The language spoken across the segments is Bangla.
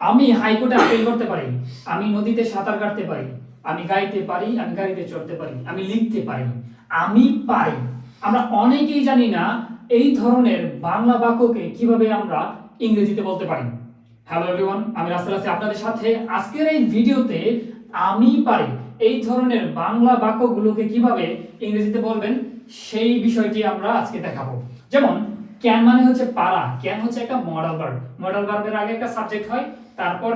আমি হাইকোর্টে আপিল করতে পারি, আমি নদীতে সাঁতার কাটতে পারি, আমি গাইতে পারি, আমি গাড়িতে চড়তে পারি, আমি লিখতে পারি, আমি পারি। আমরা অনেকেই জানি না এই ধরনের বাংলা বাক্যকে কিভাবে আমরা ইংরেজিতে বলতে পারি। হ্যালো এভরিওয়ান, আমি রাসেল আছি আপনাদের সাথে। আজকের এই ভিডিওতে আমি পারি এই ধরনের বাংলা বাক্যগুলোকে কিভাবে ইংরেজিতে বলবেন সেই বিষয়টি আমরা আজকে দেখাবো। যেমন ক্যান মানে হচ্ছে পারা, ক্যান হচ্ছে একটা মডাল ভার্ব। মডাল ভার্বের আগে একটা সাবজেক্ট হয়, তারপর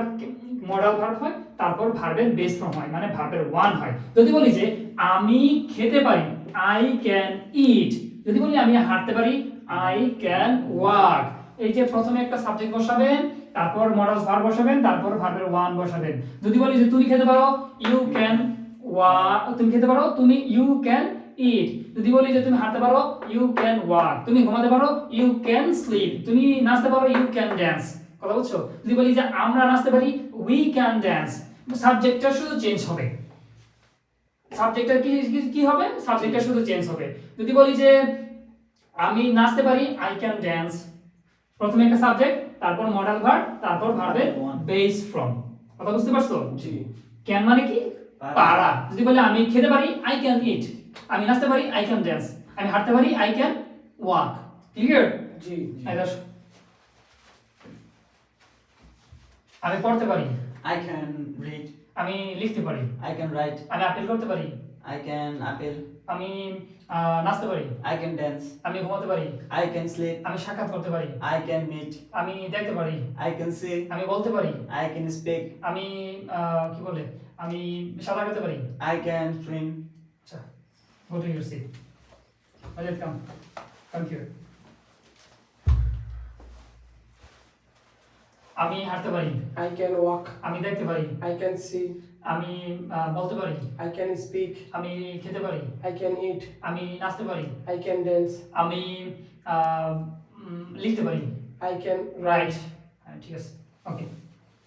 মডাল ভার্ব হয়, তারপর ভার্বের বেস ফর্ম হয়, মানে ভার্বের ওয়ান হয়। যদি বলি যে আমি খেতে পারি, আই ক্যান ইট। যদি বলি আমি হাঁটতে পারি, আই ক্যান ওয়াক। এই যে প্রথমে একটা সাবজেক্ট বসাবেন, তারপর মডাল ভার্ব বসাবেন, তারপর ভার্বের ওয়ান বসাবেন। যদি বলি যে তুমি খেতে পারো, ইউ ক্যান ওয়াক। তুমি খেতে পারো, তুমি ইউ ক্যান ইট। যদি বলি যে তুমি হাঁটতে পারো, ইউ ক্যান ওয়াক। তুমি ঘুমাতে পারো, ইউ ক্যান স্লিপ। তুমি নাচতে পারো, ইউ ক্যান ড্যান্স। কথা বুঝছো? যদি বলি যে আমরা নাচতে পারি, উই ক্যান ড্যান্স। সাবজেক্টটা শুধু চেঞ্জ হবে। সাবজেক্টটা কি হবে? সাবজেক্টটা শুধু চেঞ্জ হবে। যদি বলি যে আমি নাচতে পারি, আই ক্যান ড্যান্স। প্রথমে একটা সাবজেক্ট, তারপর মডাল ভার্ব, তারপর ভার্বের বেস ফর্ম। কথা বুঝতে পারছো? জি। ক্যান মানে কি? পারা। যদি বলে আমি খেতে পারি, আই ক্যান ইট। আমি নাচতে পারি, আই ক্যান ড্যান্স। আমি হাঁটতে পারি, আই ক্যান ওয়াক। ক্লিয়ার? জি। আমি পড়তে পারি, I can read. আমি লিখতে পারি, I can write. আমি আপিল করতে পারি, I can appeal. আমি নাচতে পারি, I can dance. আমি ঘুমাতে পারি, I can sleep. আমি সাক্ষাৎ করতে পারি, I can meet. আমি দেখতে পারি, I can see. আমি বলতে পারি, I can speak. আমি কি বলে, আমি সাঁতার কাটতে পারি। I can swim. আচ্ছা, go to your seat. Welcome, come here. আমি হাঁটতে পারি, I can walk. আমি দেখতে পারি, I can see. আমি বলতে পারি, I can speak. আমি খেতে পারি, I can eat. আমি নাচতে পারি, I can dance. আমি লিখতে পারি, I can রাইট। write. ঠিক আছে, ওকে।